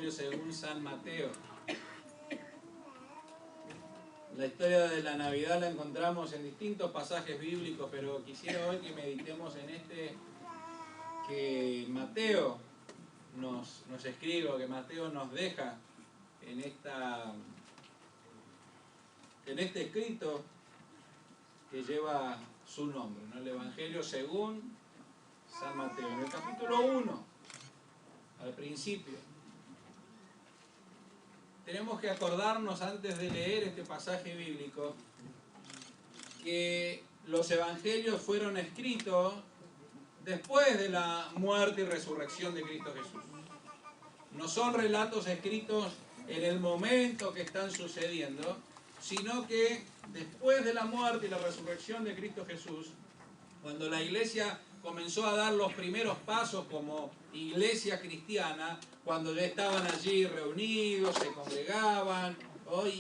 Evangelio según San Mateo. La historia de la Navidad la encontramos en distintos pasajes bíblicos, pero quisiera hoy que meditemos en este que Mateo nos escribe, o que Mateo nos deja en este escrito que lleva su nombre, ¿no? El Evangelio según San Mateo. En el capítulo 1, al principio, tenemos que acordarnos antes de leer este pasaje bíblico que los evangelios fueron escritos después de la muerte y resurrección de Cristo Jesús. No son relatos escritos en el momento que están sucediendo, sino que después de la muerte y la resurrección de Cristo Jesús, cuando la iglesia comenzó a dar los primeros pasos como iglesia cristiana, cuando ya estaban allí reunidos, se congregaban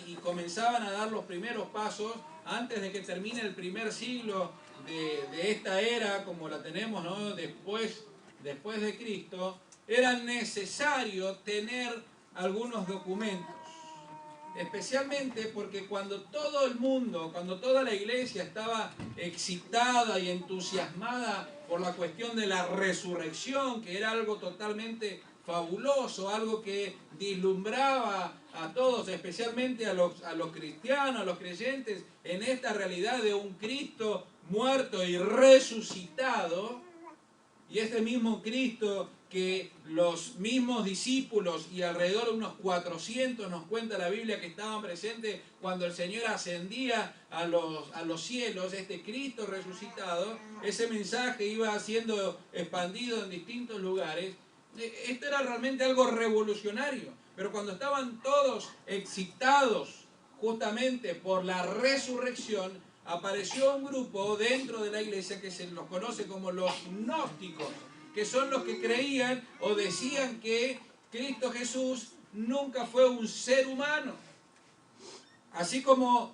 y comenzaban a dar los primeros pasos antes de que termine el primer siglo de esta era como la tenemos, ¿no? después de Cristo, era necesario tener algunos documentos. Especialmente porque cuando todo el mundo, cuando toda la iglesia estaba excitada y entusiasmada por la cuestión de la resurrección, que era algo totalmente fabuloso, algo que vislumbraba a todos, especialmente a los cristianos, a los creyentes, en esta realidad de un Cristo muerto y resucitado, y este mismo Cristo que los mismos discípulos y alrededor de unos 400 nos cuenta la Biblia que estaban presentes cuando el Señor ascendía a los cielos, este Cristo resucitado, ese mensaje iba siendo expandido en distintos lugares. Esto era realmente algo revolucionario, pero cuando estaban todos excitados justamente por la resurrección, apareció un grupo dentro de la iglesia que se los conoce como los gnósticos, que son los que creían o decían que Cristo Jesús nunca fue un ser humano. Así como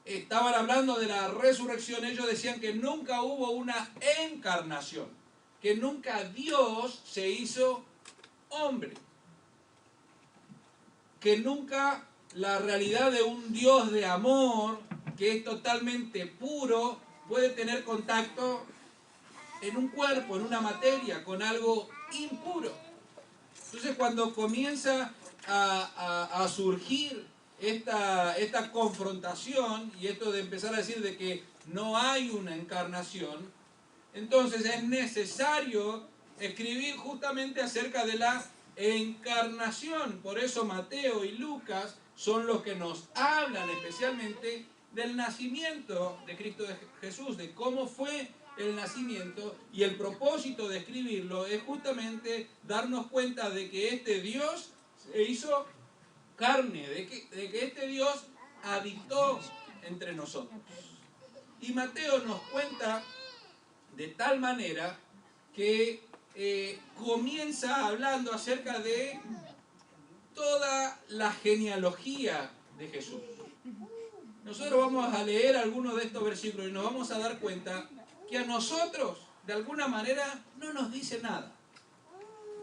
estaban hablando de la resurrección, ellos decían que nunca hubo una encarnación, que nunca Dios se hizo hombre, que nunca la realidad de un Dios de amor, que es totalmente puro, puede tener contacto en un cuerpo, en una materia, con algo impuro. Entonces cuando comienza a surgir esta confrontación y esto de empezar a decir de que no hay una encarnación, entonces es necesario escribir justamente acerca de la encarnación. Por eso Mateo y Lucas son los que nos hablan especialmente del nacimiento de Cristo Jesús, de cómo fue el nacimiento, y el propósito de escribirlo es justamente darnos cuenta de que este Dios se hizo carne, de que este Dios habitó entre nosotros. Y Mateo nos cuenta de tal manera que comienza hablando acerca de toda la genealogía de Jesús. Nosotros vamos a leer algunos de estos versículos y nos vamos a dar cuenta que a nosotros, de alguna manera, no nos dice nada.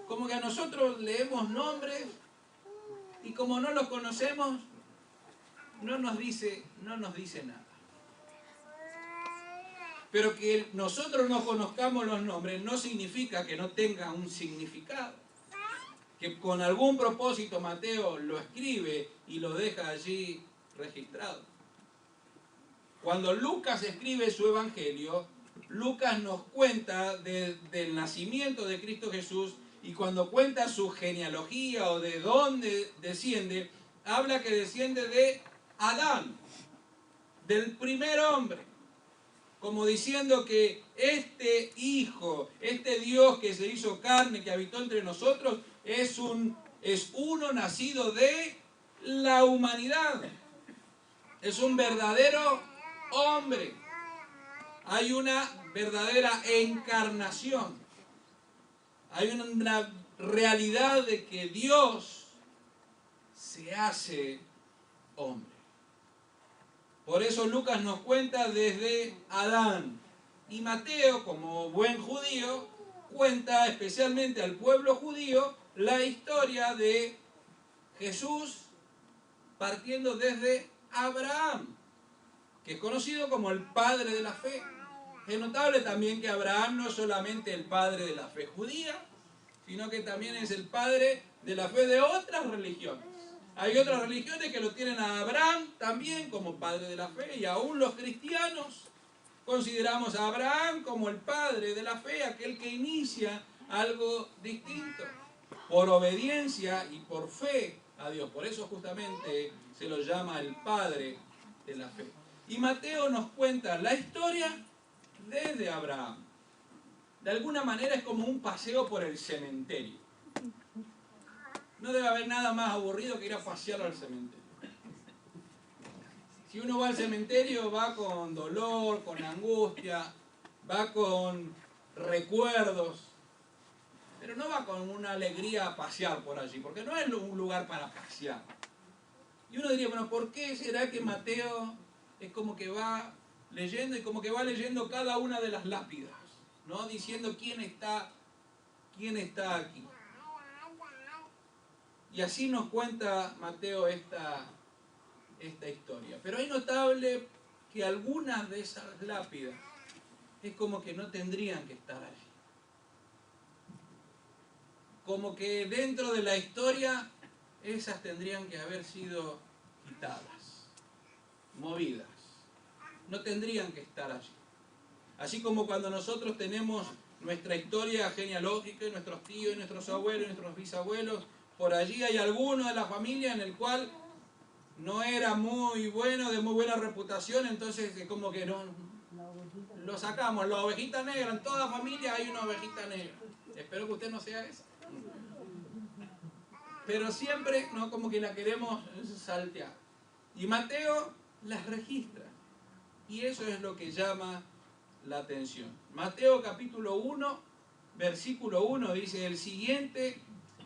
Como que a nosotros leemos nombres y como no los conocemos, no nos dice nada. Pero que nosotros no conozcamos los nombres no significa que no tenga un significado. Que con algún propósito Mateo lo escribe y lo deja allí registrado. Cuando Lucas escribe su evangelio, Lucas nos cuenta del nacimiento de Cristo Jesús, y cuando cuenta su genealogía o de dónde desciende, habla que desciende de Adán, del primer hombre, como diciendo que este Hijo, este Dios que se hizo carne, que habitó entre nosotros, es uno nacido de la humanidad. Es un verdadero hombre. Hay una verdadera encarnación. Hay una realidad de que Dios se hace hombre. Por eso Lucas nos cuenta desde Adán. Y Mateo, como buen judío, cuenta especialmente al pueblo judío la historia de Jesús partiendo desde Abraham, que es conocido como el padre de la fe. Es notable también que Abraham no es solamente el padre de la fe judía, sino que también es el padre de la fe de otras religiones. Hay otras religiones que lo tienen a Abraham también como padre de la fe, y aún los cristianos consideramos a Abraham como el padre de la fe, aquel que inicia algo distinto, por obediencia y por fe a Dios. Por eso justamente se lo llama el padre de la fe. Y Mateo nos cuenta la historia desde Abraham. De alguna manera es como un paseo por el cementerio. No debe haber nada más aburrido que ir a pasear al cementerio. Si uno va al cementerio, va con dolor, con angustia, va con recuerdos, pero no va con una alegría a pasear por allí, porque no es un lugar para pasear. Y uno diría, bueno, ¿por qué será que Mateo es como que va leyendo y como que va leyendo cada una de las lápidas, ¿no? Diciendo quién está aquí? Y así nos cuenta Mateo esta historia. Pero es notable que algunas de esas lápidas es como que no tendrían que estar allí. Como que dentro de la historia esas tendrían que haber sido quitadas, movidas. No tendrían que estar allí. Así como cuando nosotros tenemos nuestra historia genealógica, nuestros tíos, nuestros abuelos, nuestros bisabuelos, por allí hay alguno de la familia en el cual no era muy bueno, de muy buena reputación, entonces es como que no lo sacamos. La ovejita negra, en toda familia hay una ovejita negra. Espero que usted no sea esa. Pero siempre, ¿no?, como que la queremos saltear. Y Mateo las registra. Y eso es lo que llama la atención. Mateo capítulo 1, versículo 1 dice: el siguiente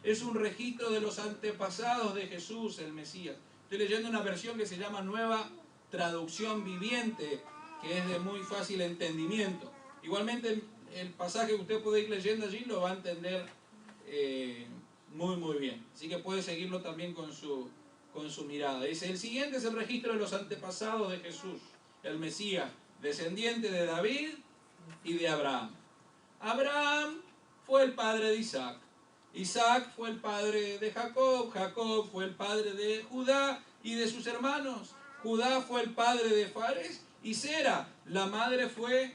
es un registro de los antepasados de Jesús, el Mesías. Estoy leyendo una versión que se llama Nueva Traducción Viviente, que es de muy fácil entendimiento. Igualmente el pasaje que usted puede ir leyendo allí lo va a entender muy bien. Así que puede seguirlo también con su mirada. Dice: el siguiente es el registro de los antepasados de Jesús, el Mesías, descendiente de David y de Abraham. Abraham fue el padre de Isaac. Isaac fue el padre de Jacob. Jacob fue el padre de Judá y de sus hermanos. Judá fue el padre de Fares y Sera. La madre fue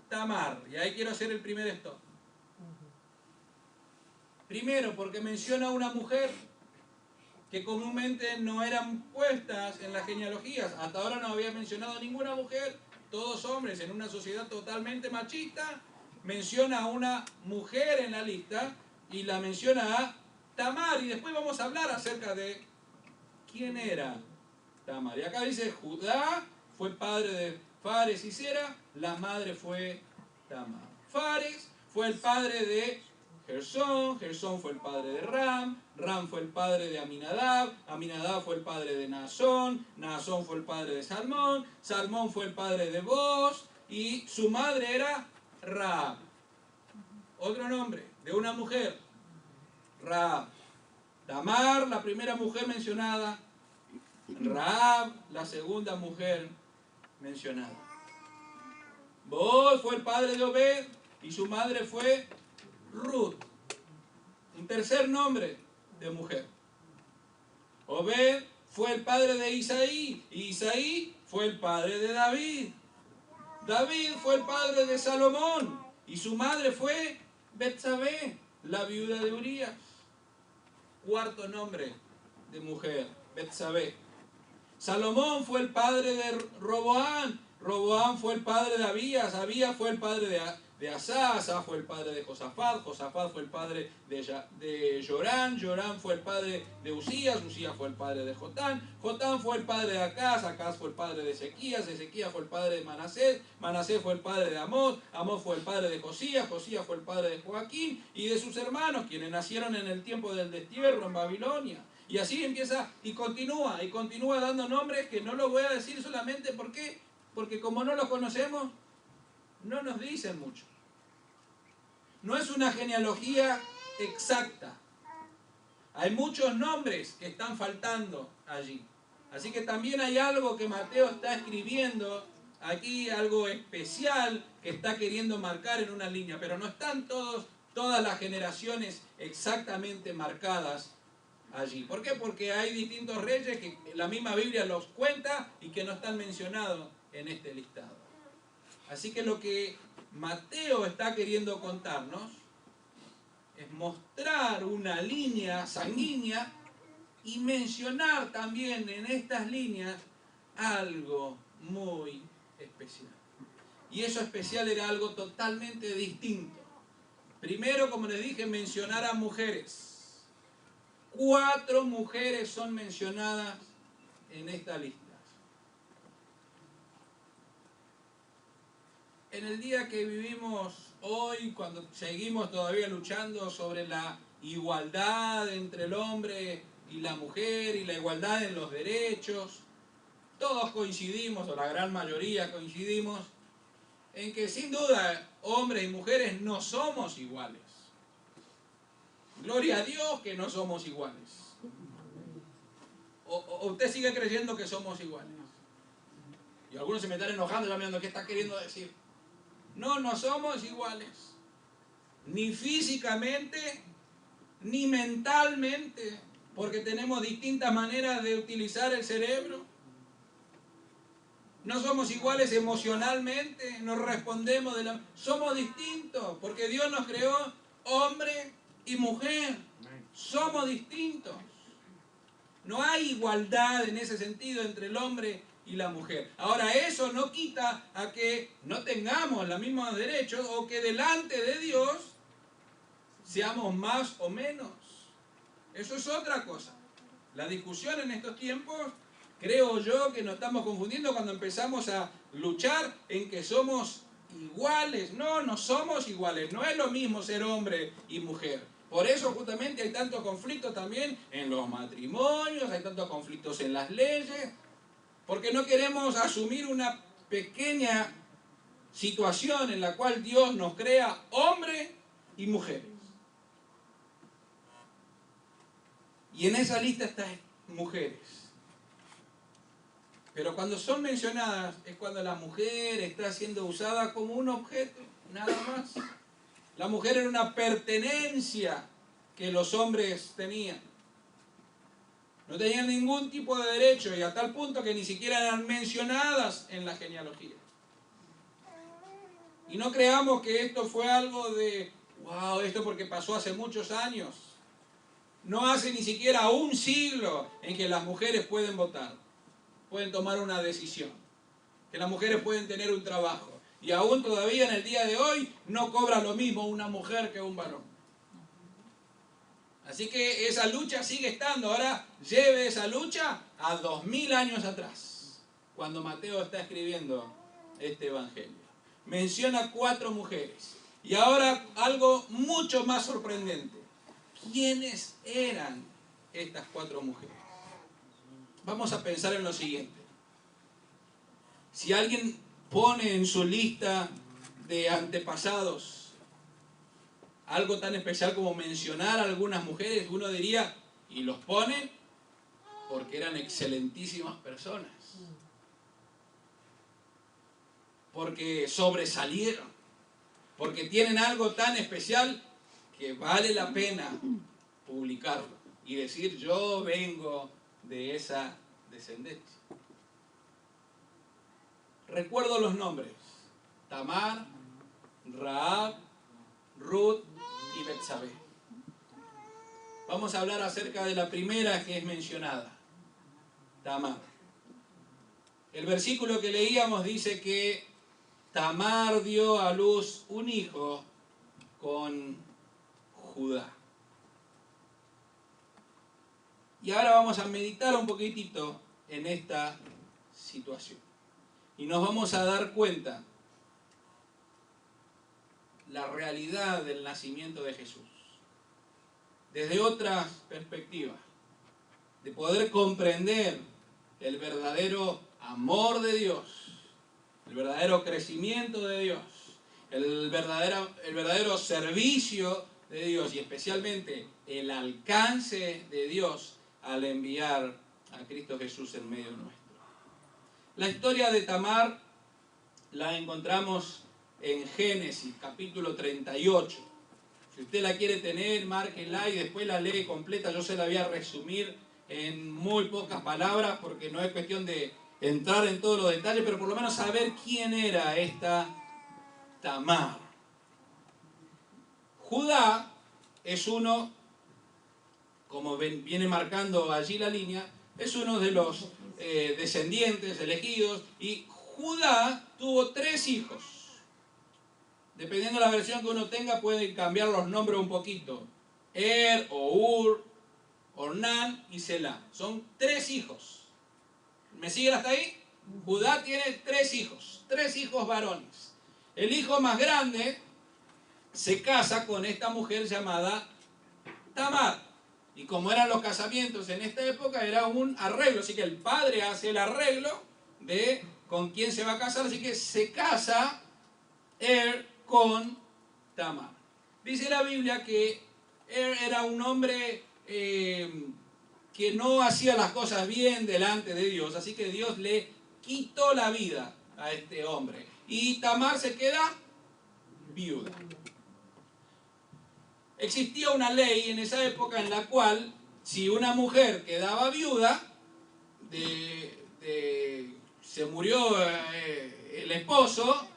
Tamar. Y ahí quiero hacer el primer stop. Primero, porque menciona a una mujer que comúnmente no eran puestas en las genealogías. Hasta ahora no había mencionado ninguna mujer, todos hombres en una sociedad totalmente machista. Menciona a una mujer en la lista y la menciona a Tamar. Y después vamos a hablar acerca de quién era Tamar. Y acá dice: Judá fue padre de Fares y Sera, la madre fue Tamar. Fares fue el padre de Gersón, Gersón fue el padre de Ram, Ram fue el padre de Aminadab, Aminadab fue el padre de Naasón, Naasón fue el padre de Salmón, Salmón fue el padre de Boz, y su madre era Raab. Otro nombre de una mujer, Raab. Tamar, la primera mujer mencionada, Raab, la segunda mujer mencionada. Boz fue el padre de Obed y su madre fue Ruth. Un tercer nombre de mujer. Obed fue el padre de Isaí y Isaí fue el padre de David. David fue el padre de Salomón y su madre fue Betsabé, la viuda de Urías. Cuarto nombre de mujer, Betsabé. Salomón fue el padre de Roboam. Roboam fue el padre de Abías. Abías fue el padre de Asá. Asá fue el padre de Josafat. Josafat fue el padre de Jorán. Jorán fue el padre de Usías. Usías fue el padre de Jotán. Jotán fue el padre de Acaz. Acaz fue el padre de Ezequías. Ezequías fue el padre de Manasés. Manasés fue el padre de Amós. Amós fue el padre de Josías. Josías fue el padre de Joaquín y de sus hermanos, quienes nacieron en el tiempo del destierro en Babilonia. Y así empieza y continúa dando nombres que no los voy a decir solamente porque como no los conocemos, no nos dicen mucho. No es una genealogía exacta. Hay muchos nombres que están faltando allí. Así que también hay algo que Mateo está escribiendo aquí, algo especial que está queriendo marcar en una línea, pero no están todas las generaciones exactamente marcadas allí. ¿Por qué? Porque hay distintos reyes que la misma Biblia los cuenta y que no están mencionados en este listado. Así que lo que Mateo está queriendo contarnos es mostrar una línea sanguínea y mencionar también en estas líneas algo muy especial. Y eso especial era algo totalmente distinto. Primero, como les dije, mencionar a mujeres. 4 mujeres son mencionadas en esta lista. En el día que vivimos hoy, cuando seguimos todavía luchando sobre la igualdad entre el hombre y la mujer y la igualdad en los derechos, todos coincidimos, o la gran mayoría coincidimos, en que sin duda hombres y mujeres no somos iguales. Gloria a Dios que no somos iguales. O usted sigue creyendo que somos iguales. Y algunos se me están enojando ya mirando qué está queriendo decir. No, no somos iguales. Ni físicamente, ni mentalmente, porque tenemos distintas maneras de utilizar el cerebro. No somos iguales emocionalmente, no respondemos de la... Somos distintos, porque Dios nos creó hombre y mujer. Somos distintos. No hay igualdad en ese sentido entre el hombre y la mujer. Ahora, eso no quita a que no tengamos los mismos derechos o que delante de Dios seamos más o menos. Eso es otra cosa. La discusión en estos tiempos, creo yo que nos estamos confundiendo cuando empezamos a luchar en que somos iguales. No, no somos iguales. No es lo mismo ser hombre y mujer. Por eso justamente hay tantos conflictos también en los matrimonios, hay tantos conflictos en las leyes, porque no queremos asumir una pequeña situación en la cual Dios nos crea hombre y mujeres. Y en esa lista están mujeres. Pero cuando son mencionadas es cuando la mujer está siendo usada como un objeto, nada más. La mujer era una pertenencia que los hombres tenían. No tenían ningún tipo de derecho y a tal punto que ni siquiera eran mencionadas en la genealogía. Y no creamos que esto fue algo de, wow, esto porque pasó hace muchos años. No hace ni siquiera un siglo en que las mujeres pueden votar, pueden tomar una decisión, que las mujeres pueden tener un trabajo. Y aún todavía en el día de hoy no cobra lo mismo una mujer que un varón. Así que esa lucha sigue estando. Ahora lleve esa lucha a 2000 años atrás, cuando Mateo está escribiendo este evangelio. Menciona 4 mujeres. Y ahora algo mucho más sorprendente. ¿Quiénes eran estas 4 mujeres? Vamos a pensar en lo siguiente. Si alguien pone en su lista de antepasados algo tan especial como mencionar a algunas mujeres, uno diría, y los pone porque eran excelentísimas personas, porque sobresalieron, porque tienen algo tan especial que vale la pena publicarlo y decir, yo vengo de esa descendencia. Recuerdo los nombres: Tamar, Rahab, Ruth y Betsabé. Vamos a hablar acerca de la primera que es mencionada, Tamar. El versículo que leíamos dice que Tamar dio a luz un hijo con Judá. Y ahora vamos a meditar un poquitito en esta situación. Y nos vamos a dar cuenta la realidad del nacimiento de Jesús desde otras perspectivas, de poder comprender el verdadero amor de Dios, el verdadero crecimiento de Dios, el verdadero servicio de Dios y especialmente el alcance de Dios al enviar a Cristo Jesús en medio nuestro. La historia de Tamar la encontramos en Génesis, capítulo 38. Si usted la quiere tener, márquela y después la lee completa. Yo se la voy a resumir en muy pocas palabras porque no es cuestión de entrar en todos los detalles, pero por lo menos saber quién era esta Tamar. Judá es uno, como viene marcando allí la línea, es uno de los descendientes elegidos, y Judá tuvo 3 hijos. Dependiendo de la versión que uno tenga, pueden cambiar los nombres un poquito. Er, o Ur, Ornán y Selá. Son 3 hijos. ¿Me siguen hasta ahí? Judá tiene 3 hijos varones. El hijo más grande se casa con esta mujer llamada Tamar. Y como eran los casamientos en esta época, era un arreglo. Así que el padre hace el arreglo de con quién se va a casar. Así que se casa Er con Tamar. Dice la Biblia que Er era un hombre que no hacía las cosas bien delante de Dios. Así que Dios le quitó la vida a este hombre. Y Tamar se queda viuda. Existía una ley en esa época en la cual si una mujer quedaba viuda, se murió el esposo,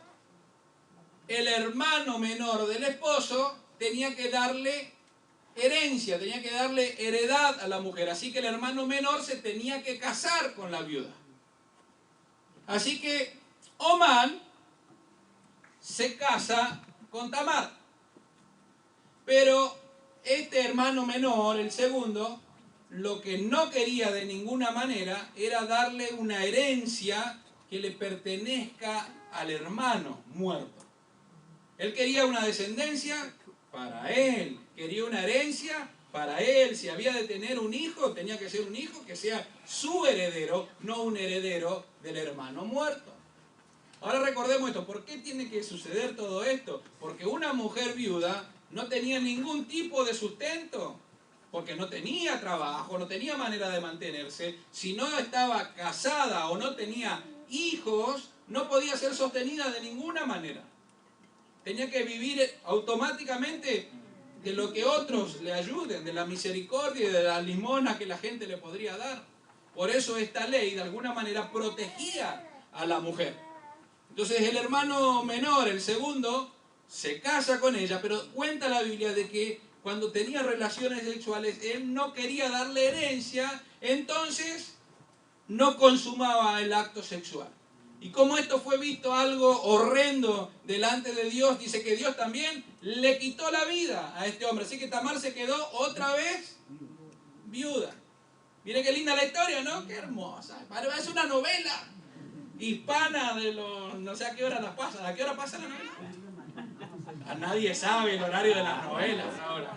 el hermano menor del esposo tenía que darle herencia, tenía que darle heredad a la mujer. Así que el hermano menor se tenía que casar con la viuda. Así que Omán se casa con Tamar. Pero este hermano menor, el segundo, lo que no quería de ninguna manera era darle una herencia que le pertenezca al hermano muerto. Él quería una descendencia para él, quería una herencia para él. Si había de tener un hijo, tenía que ser un hijo que sea su heredero, no un heredero del hermano muerto. Ahora recordemos esto, ¿por qué tiene que suceder todo esto? Porque una mujer viuda no tenía ningún tipo de sustento, porque no tenía trabajo, no tenía manera de mantenerse. Si no estaba casada o no tenía hijos, no podía ser sostenida de ninguna manera. Tenía que vivir automáticamente de lo que otros le ayuden, de la misericordia y de la limosna que la gente le podría dar. Por eso esta ley de alguna manera protegía a la mujer. Entonces el hermano menor, el segundo, se casa con ella, pero cuenta la Biblia de que cuando tenía relaciones sexuales él no quería darle herencia, entonces no consumaba el acto sexual. Y como esto fue visto algo horrendo delante de Dios, dice que Dios también le quitó la vida a este hombre. Así que Tamar se quedó otra vez viuda. Miren qué linda la historia, ¿no? Qué hermosa. Es una novela hispana de los... no sé a qué hora las pasa. ¿A qué hora pasa la novela? A nadie sabe el horario de las novelas ahora.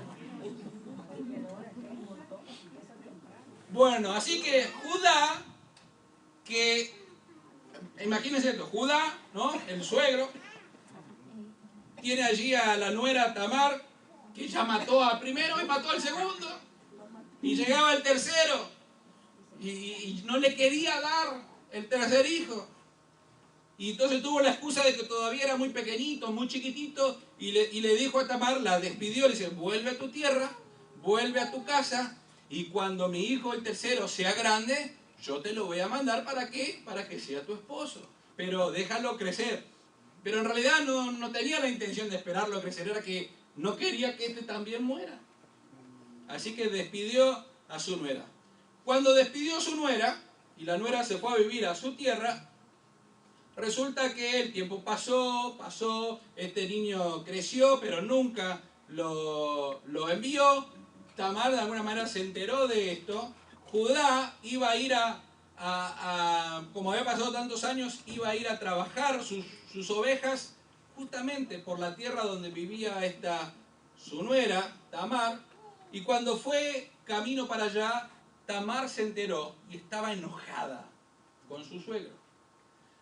Bueno, así que Judá, que... imagínense esto, Judá, ¿no? El suegro, tiene allí a la nuera Tamar, que ya mató al primero y mató al segundo. Y llegaba el tercero. Y no le quería dar el tercer hijo. Y entonces tuvo la excusa de que todavía era muy pequeñito, muy chiquitito, y le dijo a Tamar, la despidió, le dice, vuelve a tu tierra, vuelve a tu casa, y cuando mi hijo el tercero sea grande, yo te lo voy a mandar ¿para qué? Para que sea tu esposo. Pero déjalo crecer. Pero en realidad no tenía la intención de esperarlo crecer, era que no quería que este también muera. Así que despidió a su nuera. Cuando despidió a su nuera, y la nuera se fue a vivir a su tierra, resulta que el tiempo pasó, este niño creció, pero nunca lo envió. Tamar de alguna manera se enteró de esto. Judá iba a ir como había pasado tantos años, iba a ir a trabajar sus ovejas justamente por la tierra donde vivía su nuera, Tamar. Y cuando fue camino para allá, Tamar se enteró y estaba enojada con su suegro.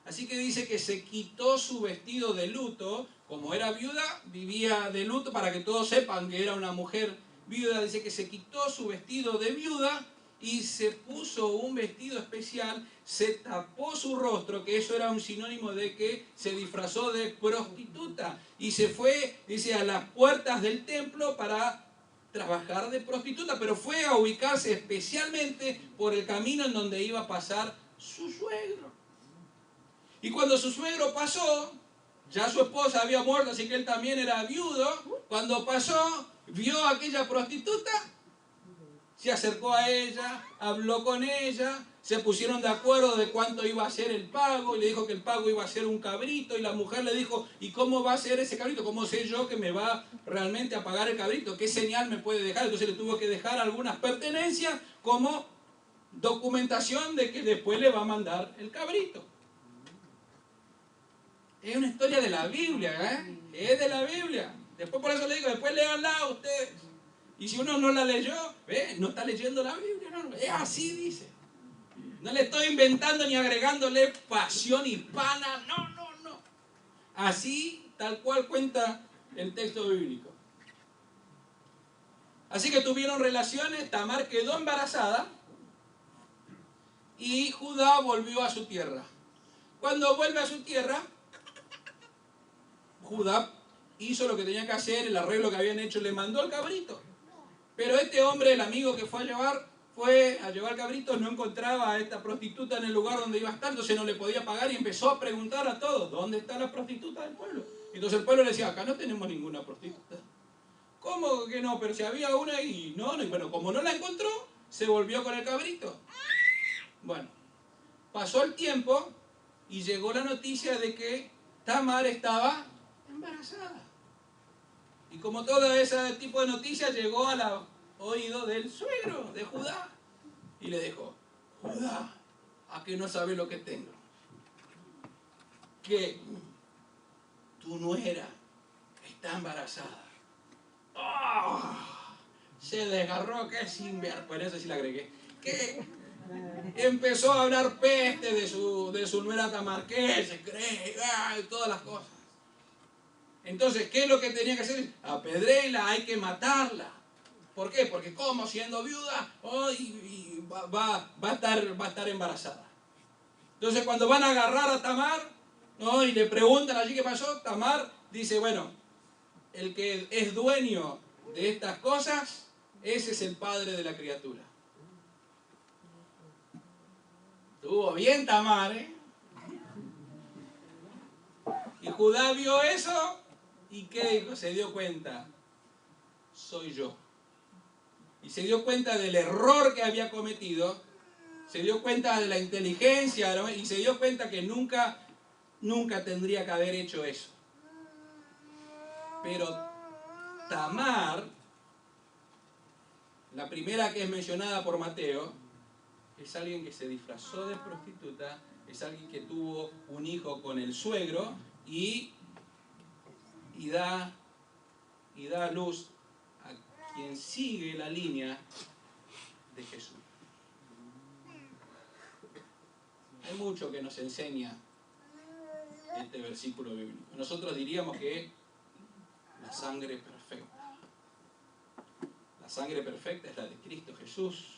Así que dice que se quitó su vestido de luto, como era viuda, vivía de luto, para que todos sepan que era una mujer viuda. Dice que se quitó su vestido de viuda y se puso un vestido especial, se tapó su rostro, que eso era un sinónimo de que se disfrazó de prostituta, y se fue, dice, a las puertas del templo para trabajar de prostituta, pero fue a ubicarse especialmente por el camino en donde iba a pasar su suegro. Y cuando su suegro pasó, ya su esposa había muerto, así que él también era viudo. Cuando pasó, vio a aquella prostituta, se acercó a ella, habló con ella, se pusieron de acuerdo de cuánto iba a ser el pago, y le dijo que el pago iba a ser un cabrito, y la mujer le dijo, ¿y cómo va a ser ese cabrito? ¿Cómo sé yo que me va realmente a pagar el cabrito? ¿Qué señal me puede dejar? Entonces le tuvo que dejar algunas pertenencias como documentación de que después le va a mandar el cabrito. Es una historia de la Biblia, ¿eh? Es de la Biblia. Después por eso le digo, después léanla ustedes. Y si uno no la leyó, no está leyendo la Biblia, no, es así dice. No le estoy inventando ni agregándole pasión hispana, no, no, no. Así, tal cual cuenta el texto bíblico. Así que tuvieron relaciones, Tamar quedó embarazada y Judá volvió a su tierra. Cuando vuelve a su tierra, Judá hizo lo que tenía que hacer, el arreglo que habían hecho, le mandó el cabrito. Pero este hombre, el amigo que fue a llevar cabritos, no encontraba a esta prostituta en el lugar donde iba a estar, entonces no le podía pagar y empezó a preguntar a todos, ¿dónde está la prostituta del pueblo? Entonces el pueblo le decía, acá no tenemos ninguna prostituta. ¿Cómo que no? Pero si había una y no, bueno, como no la encontró, se volvió con el cabrito. Bueno, pasó el tiempo y llegó la noticia de que Tamar estaba embarazada. Y como todo ese tipo de noticias, llegó al oído del suegro de Judá. Y le dijo, Judá, ¿a qué no sabes lo que tengo? Que tu nuera está embarazada. ¡Oh! Se desgarró, que sin ver, por eso sí la agregué. Que empezó a hablar peste de su nuera Tamar, que se cree, y todas las cosas. Entonces, ¿qué es lo que tenía que hacer? Apedréela, hay que matarla. ¿Por qué? Porque como siendo viuda, va a estar embarazada. Entonces, cuando van a agarrar a Tamar, ¿no? Y le preguntan allí qué pasó, Tamar dice, bueno, el que es dueño de estas cosas, ese es el padre de la criatura. Estuvo bien Tamar, ¿eh? Y Judá vio eso, ¿y qué dijo? Se dio cuenta, soy yo. Y se dio cuenta del error que había cometido, se dio cuenta de la inteligencia, ¿no? Y se dio cuenta que nunca tendría que haber hecho eso. Pero Tamar, la primera que es mencionada por Mateo, es alguien que se disfrazó de prostituta, es alguien que tuvo un hijo con el suegro y da a luz a quien sigue la línea de Jesús. Hay mucho que nos enseña este versículo bíblico. Nosotros diríamos que la sangre perfecta. La sangre perfecta es la de Cristo Jesús.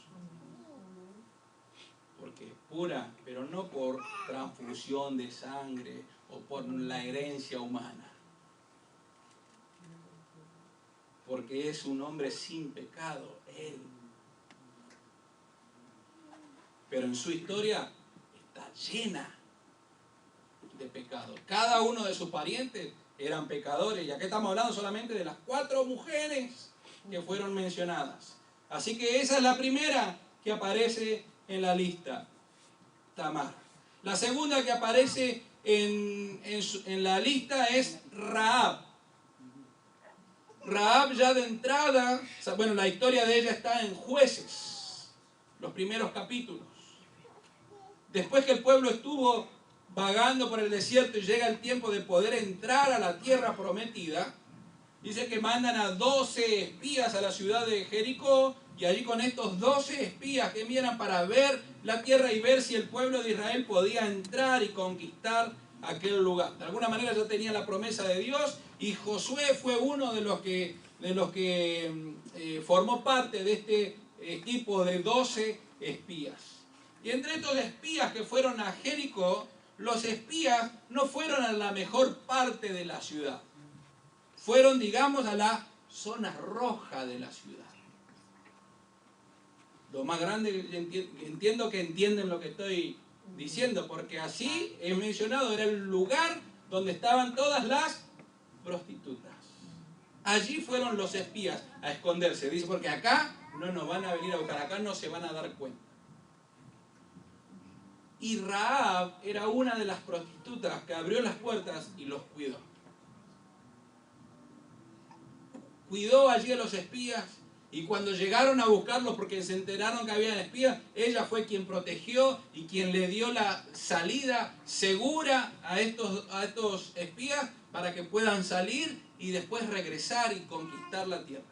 Porque es pura, pero no por transfusión de sangre o por la herencia humana. Porque es un hombre sin pecado, Él. Pero en su historia está llena de pecado. Cada uno de sus parientes eran pecadores. Y aquí estamos hablando solamente de las 4 mujeres que fueron mencionadas. Así que esa es la primera que aparece en la lista, Tamar. La segunda que aparece en la lista es Rahab. Rahab ya de entrada, bueno, la historia de ella está en Jueces, los primeros capítulos. Después que el pueblo estuvo vagando por el desierto y llega el tiempo de poder entrar a la tierra prometida, dice que mandan a 12 espías a la ciudad de Jericó, y allí con estos 12 espías que miran para ver la tierra y ver si el pueblo de Israel podía entrar y conquistar aquel lugar. De alguna manera ya tenía la promesa de Dios y Josué fue uno de los que formó parte de este equipo de 12 espías. Y entre estos espías que fueron a Jericó, los espías no fueron a la mejor parte de la ciudad. Fueron, digamos, a la zona roja de la ciudad. Lo más grande, entiendo que entienden lo que estoy diciendo, porque así he mencionado, era el lugar donde estaban todas las prostitutas. Allí fueron los espías a esconderse. Dice, porque acá no nos van a venir a buscar, acá no se van a dar cuenta. Y Rahab era una de las prostitutas que abrió las puertas y los cuidó. Cuidó allí a los espías, y cuando llegaron a buscarlos porque se enteraron que habían espías, ella fue quien protegió y quien le dio la salida segura a estos espías para que puedan salir y después regresar y conquistar la tierra.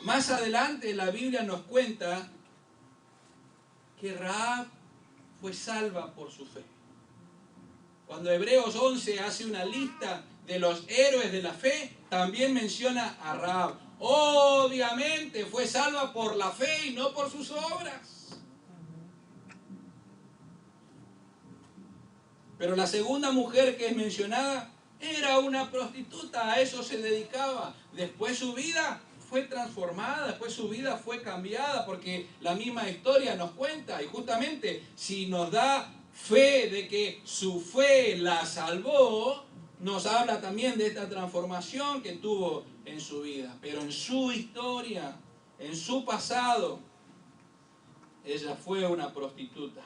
Más adelante la Biblia nos cuenta que Rahab fue salva por su fe. Cuando Hebreos 11 hace una lista de los héroes de la fe, también menciona a Rahab. Obviamente fue salva por la fe y no por sus obras. Pero la segunda mujer que es mencionada era una prostituta, a eso se dedicaba. Después su vida fue transformada, después su vida fue cambiada, porque la misma historia nos cuenta, y justamente si nos da fe de que su fe la salvó, nos habla también de esta transformación que tuvo en su vida. Pero en su historia, en su pasado, ella fue una prostituta.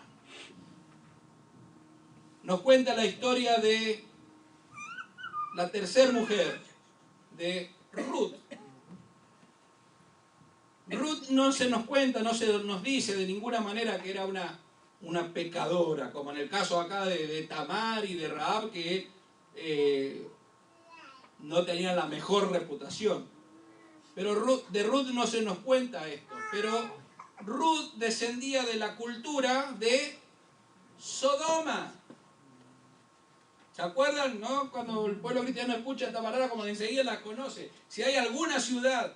Nos cuenta la historia de la tercera mujer, de Ruth. Ruth no se nos cuenta, no se nos dice de ninguna manera que era una pecadora, como en el caso acá de Tamar y de Rahab, que no tenían la mejor reputación. Pero de Ruth no se nos cuenta esto. Pero Ruth descendía de la cultura de Sodoma. ¿Se acuerdan, no? Cuando el pueblo cristiano escucha esta palabra, como de enseguida la conoce. Si hay alguna ciudad,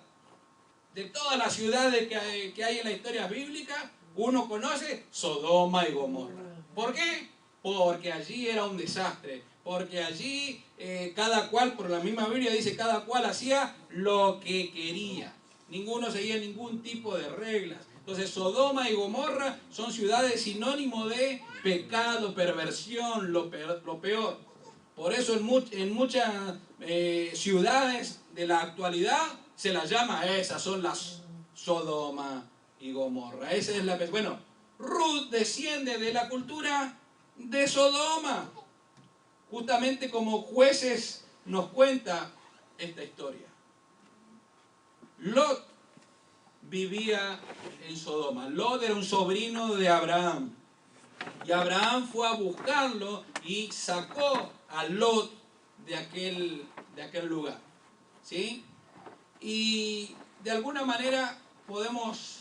de todas las ciudades que hay en la historia bíblica, uno conoce Sodoma y Gomorra. ¿Por qué? Porque allí era un desastre. Porque allí cada cual, por la misma Biblia dice, cada cual hacía lo que quería. Ninguno seguía ningún tipo de reglas. Entonces Sodoma y Gomorra son ciudades sinónimo de pecado, perversión, lo peor. Por eso en muchas ciudades de la actualidad se las llama, esas son las Sodoma y Gomorra. Esa es la. Bueno, Ruth desciende de la cultura de Sodoma. Justamente como Jueces nos cuenta esta historia. Lot vivía en Sodoma. Lot era un sobrino de Abraham. Y Abraham fue a buscarlo y sacó a Lot de aquel lugar. ¿Sí? Y de alguna manera podemos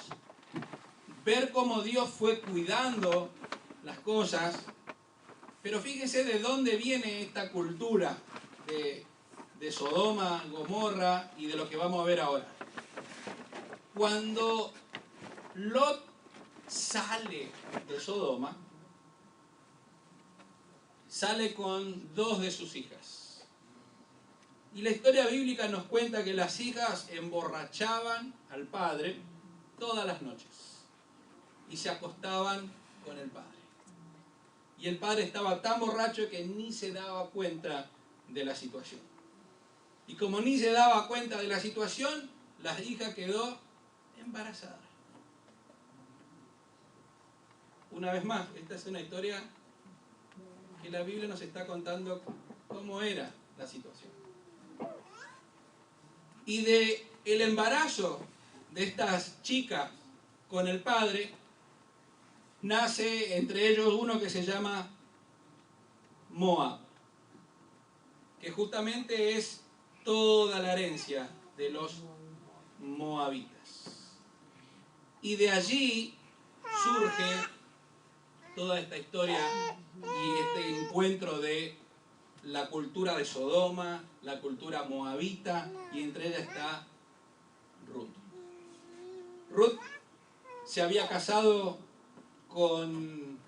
ver cómo Dios fue cuidando las cosas. Pero fíjense de dónde viene esta cultura de Sodoma, Gomorra y de lo que vamos a ver ahora. Cuando Lot sale de Sodoma, sale con 2 de sus hijas. Y la historia bíblica nos cuenta que las hijas emborrachaban al padre todas las noches y se acostaban con el padre. Y el padre estaba tan borracho que ni se daba cuenta de la situación. Y como ni se daba cuenta de la situación, la hija quedó embarazada. Una vez más, esta es una historia que la Biblia nos está contando cómo era la situación. Y de el embarazo de estas chicas con el padre, nace entre ellos uno que se llama Moab, que justamente es toda la herencia de los moabitas. Y de allí surge toda esta historia y este encuentro de la cultura de Sodoma, la cultura moabita, y entre ellas está Ruth. Ruth se había casado con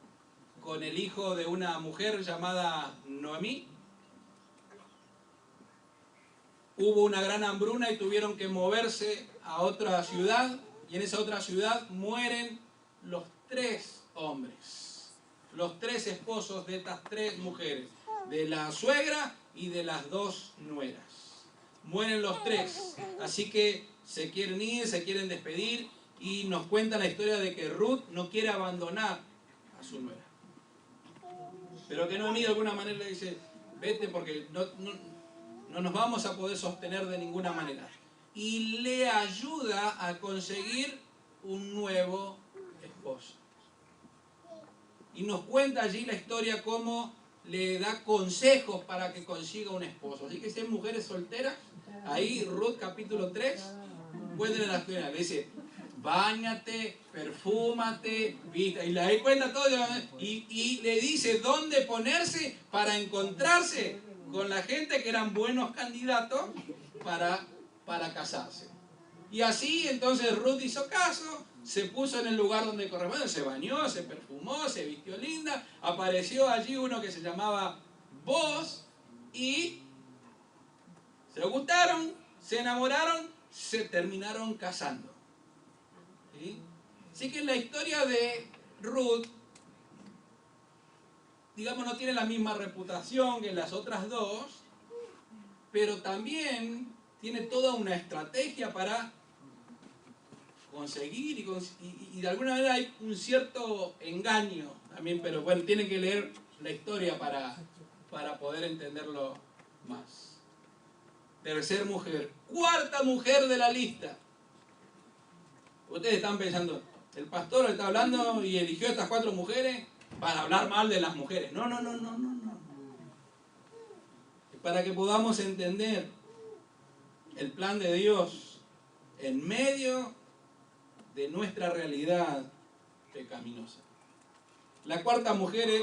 el hijo de una mujer llamada Noemí. Hubo una gran hambruna y tuvieron que moverse a otra ciudad, y en esa otra ciudad mueren los 3 hombres, los 3 esposos de estas 3 mujeres, de la suegra y de las 2 nueras. Mueren los 3, así que se quieren ir, se quieren despedir, y nos cuenta la historia de que Ruth no quiere abandonar a su nuera. Pero que Noemí de alguna manera le dice, vete porque no nos vamos a poder sostener de ninguna manera. Y le ayuda a conseguir un nuevo esposo. Y nos cuenta allí la historia cómo le da consejos para que consiga un esposo. Así que si hay mujeres solteras, ahí Ruth capítulo 3, cuéntenle la historia. Le dice, báñate, perfúmate, vista. Y le cuenta todo y le dice dónde ponerse para encontrarse con la gente que eran buenos candidatos para casarse. Y así entonces Ruth hizo caso, se puso en el lugar donde correspondía, se bañó, se perfumó, se vistió linda, apareció allí uno que se llamaba Boaz y se gustaron, se enamoraron, se terminaron casando. ¿Sí? Así que la historia de Ruth, digamos, no tiene la misma reputación que las otras 2, pero también tiene toda una estrategia para conseguir y de alguna manera hay un cierto engaño también, pero bueno, tienen que leer la historia para poder entenderlo más. Tercer mujer, cuarta mujer de la lista. Ustedes están pensando, el pastor está hablando y eligió a estas 4 mujeres para hablar mal de las mujeres. No. Para que podamos entender el plan de Dios en medio de nuestra realidad pecaminosa. La cuarta mujer es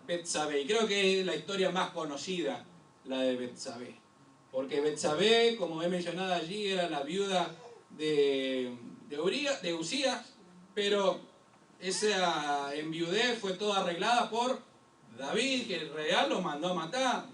Betsabé, y creo que es la historia más conocida, la de Betsabé. Porque Betsabé, como he mencionado allí, era la viuda de Usías, pero esa enviudez fue toda arreglada por David, que el rey lo mandó a matar.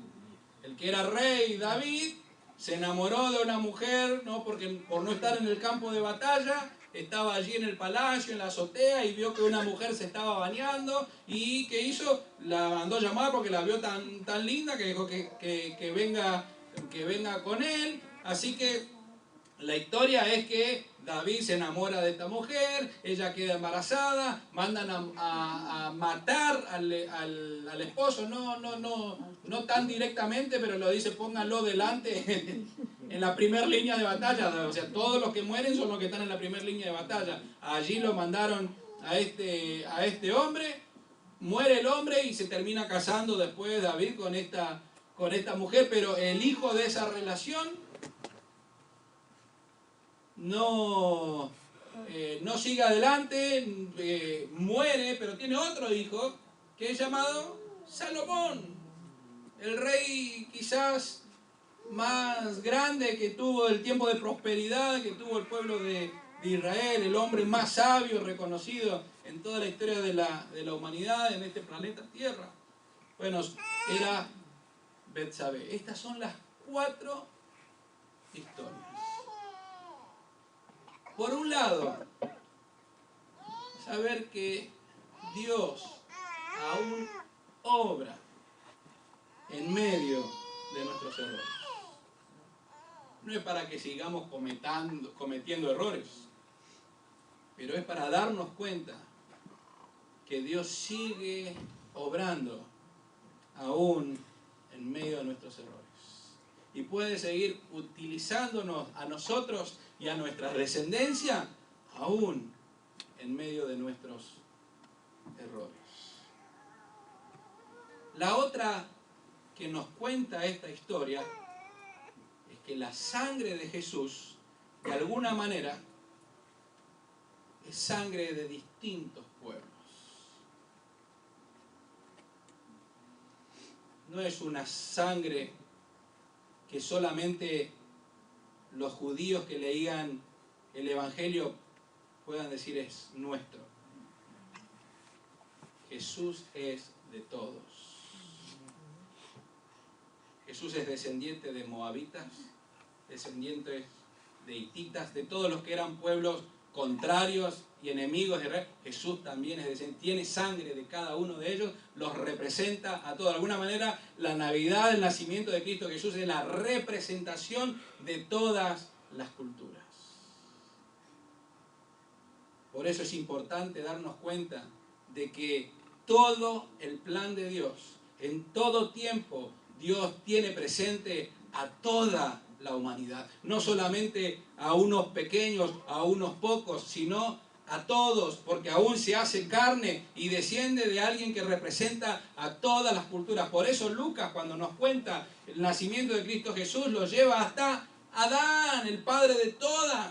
El que era rey, David, se enamoró de una mujer, ¿no? Porque por no estar en el campo de batalla, estaba allí en el palacio, en la azotea, y vio que una mujer se estaba bañando, y ¿qué hizo? La mandó a llamar porque la vio tan linda que dijo que venga con él. Así que la historia es que David se enamora de esta mujer, ella queda embarazada, mandan a matar al esposo, no tan directamente, pero lo dice, pónganlo delante en la primera línea de batalla, o sea, todos los que mueren son los que están en la primera línea de batalla. Allí lo mandaron a este hombre, muere el hombre y se termina casando después David con esta mujer, pero el hijo de esa relación no sigue adelante, muere, pero tiene otro hijo que es llamado Salomón, el rey quizás más grande que tuvo el tiempo de prosperidad que tuvo el pueblo de Israel, el hombre más sabio reconocido en toda la historia de la humanidad en este planeta Tierra. Bueno, era Betsabé. Estas son las 4 historias. Por un lado, saber que Dios aún obra en medio de nuestros errores. No es para que sigamos cometiendo errores, pero es para darnos cuenta que Dios sigue obrando aún en medio de nuestros errores. Y puede seguir utilizándonos a nosotros y a nuestra descendencia aún en medio de nuestros errores. La otra que nos cuenta esta historia es que la sangre de Jesús, de alguna manera, es sangre de distintos pueblos. no es una sangre que solamente los judíos que leían el Evangelio puedan decir es nuestro. Jesús es de todos. Jesús es descendiente de moabitas, descendiente de hititas, de todos los que eran pueblos contrarios y enemigos de Israel. Jesús también es descendiente, tiene sangre de cada uno de ellos, los representa a todos. De alguna manera, la Navidad, el nacimiento de Cristo Jesús es la representación de todas las culturas. Por eso es importante darnos cuenta de que todo el plan de Dios, en todo tiempo, Dios tiene presente a toda la humanidad. No solamente a unos pequeños, a unos pocos, sino a todos, porque aún se hace carne y desciende de alguien que representa a todas las culturas. Por eso Lucas, cuando nos cuenta el nacimiento de Cristo Jesús, lo lleva hasta Adán, el padre de todas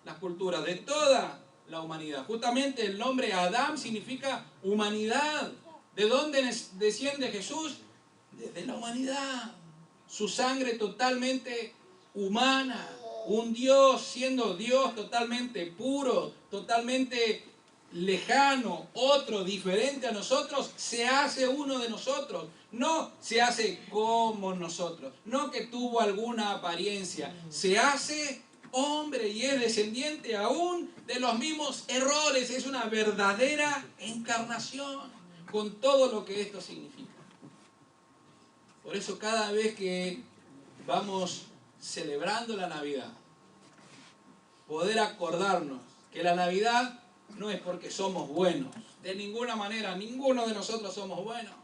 las culturas, de toda la humanidad. Justamente el nombre Adán significa humanidad. ¿De dónde desciende Jesús? Desde la humanidad. Su sangre totalmente humana. Un Dios siendo Dios totalmente puro, totalmente lejano, otro, diferente a nosotros, se hace uno de nosotros. No se hace como nosotros. No que tuvo alguna apariencia. Se hace hombre y es descendiente aún de los mismos errores. Es una verdadera encarnación con todo lo que esto significa. Por eso cada vez que vamos celebrando la Navidad, poder acordarnos que la Navidad no es porque somos buenos. De ninguna manera, ninguno de nosotros somos buenos.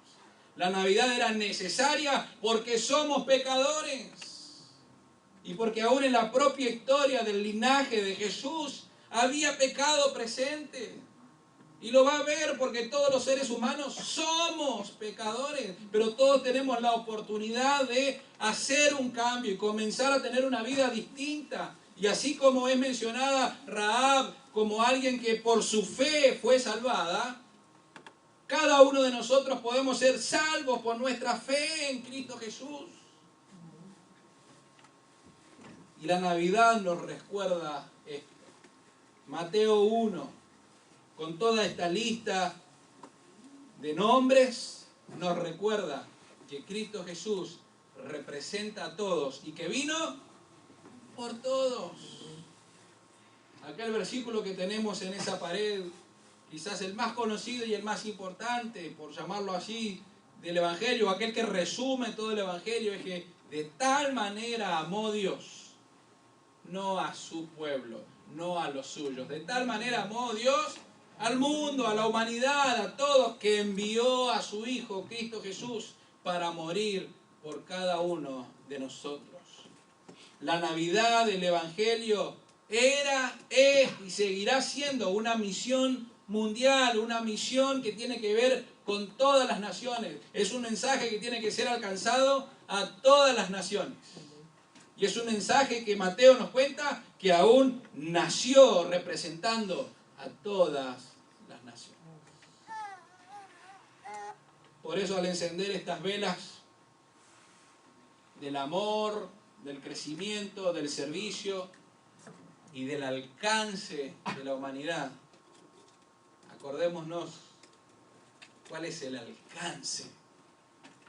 La Navidad era necesaria porque somos pecadores. Y porque aún en la propia historia del linaje de Jesús había pecado presente. Y lo va a ver porque todos los seres humanos somos pecadores, pero todos tenemos la oportunidad de hacer un cambio y comenzar a tener una vida distinta. Y así como es mencionada Rahab como alguien que por su fe fue salvada, cada uno de nosotros podemos ser salvos por nuestra fe en Cristo Jesús. Y la Navidad nos recuerda esto. Mateo 1. Con toda esta lista de nombres, nos recuerda que Cristo Jesús representa a todos y que vino por todos. Aquel versículo que tenemos en esa pared, quizás el más conocido y el más importante, por llamarlo así, del Evangelio, aquel que resume todo el Evangelio, es que de tal manera amó Dios, no a su pueblo, no a los suyos, de tal manera amó Dios al mundo, a la humanidad, a todos, que envió a su Hijo, Cristo Jesús, para morir por cada uno de nosotros. La Navidad del Evangelio era, es y seguirá siendo una misión mundial, una misión que tiene que ver con todas las naciones. Es un mensaje que tiene que ser alcanzado a todas las naciones. Y es un mensaje que Mateo nos cuenta que aún nació representando a todas las naciones. Por eso al encender estas velas del amor, del crecimiento, del servicio y del alcance de la humanidad, acordémonos cuál es el alcance,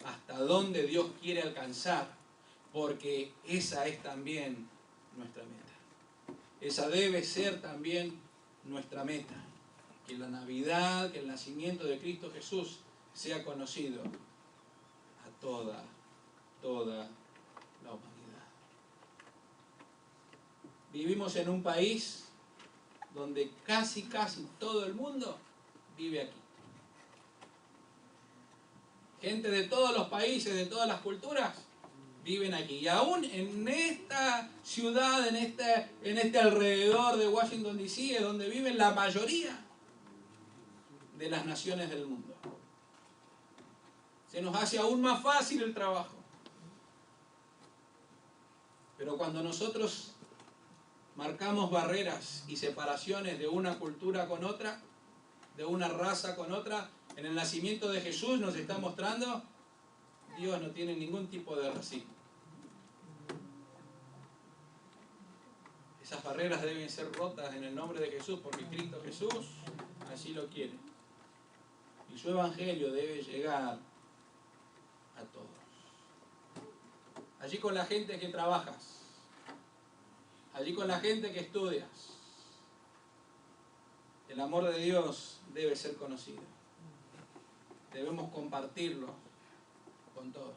hasta dónde Dios quiere alcanzar, porque esa es también nuestra meta. Esa debe ser también nuestra meta, que la Navidad, que el nacimiento de Cristo Jesús sea conocido a toda la humanidad. Vivimos en un país donde casi todo el mundo vive aquí. Gente de todos los países, de todas las culturas, viven aquí. Y aún en esta ciudad, en este alrededor de Washington D.C., es donde viven la mayoría de las naciones del mundo. Se nos hace aún más fácil el trabajo. Pero cuando nosotros marcamos barreras y separaciones de una cultura con otra, de una raza con otra, en el nacimiento de Jesús nos está mostrando Dios no tiene ningún tipo de racismo. Esas barreras deben ser rotas en el nombre de Jesús, porque Cristo Jesús así lo quiere. Y su evangelio debe llegar a todos. Allí con la gente que trabajas, allí con la gente que estudias, el amor de Dios debe ser conocido. Debemos compartirlo con todos.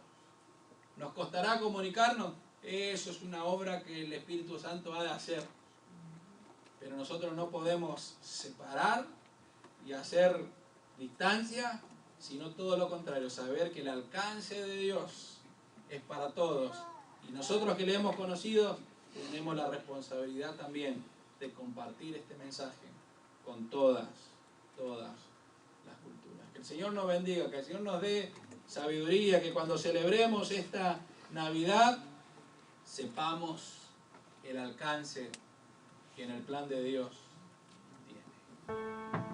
¿Nos costará comunicarnos? Eso es una obra que el Espíritu Santo ha de hacer. Pero nosotros no podemos separar y hacer distancia, sino todo lo contrario, saber que el alcance de Dios es para todos. Y nosotros que le hemos conocido, tenemos la responsabilidad también de compartir este mensaje con todas las culturas. Que el Señor nos bendiga, que el Señor nos dé sabiduría, que cuando celebremos esta Navidad sepamos el alcance que en el plan de Dios tiene.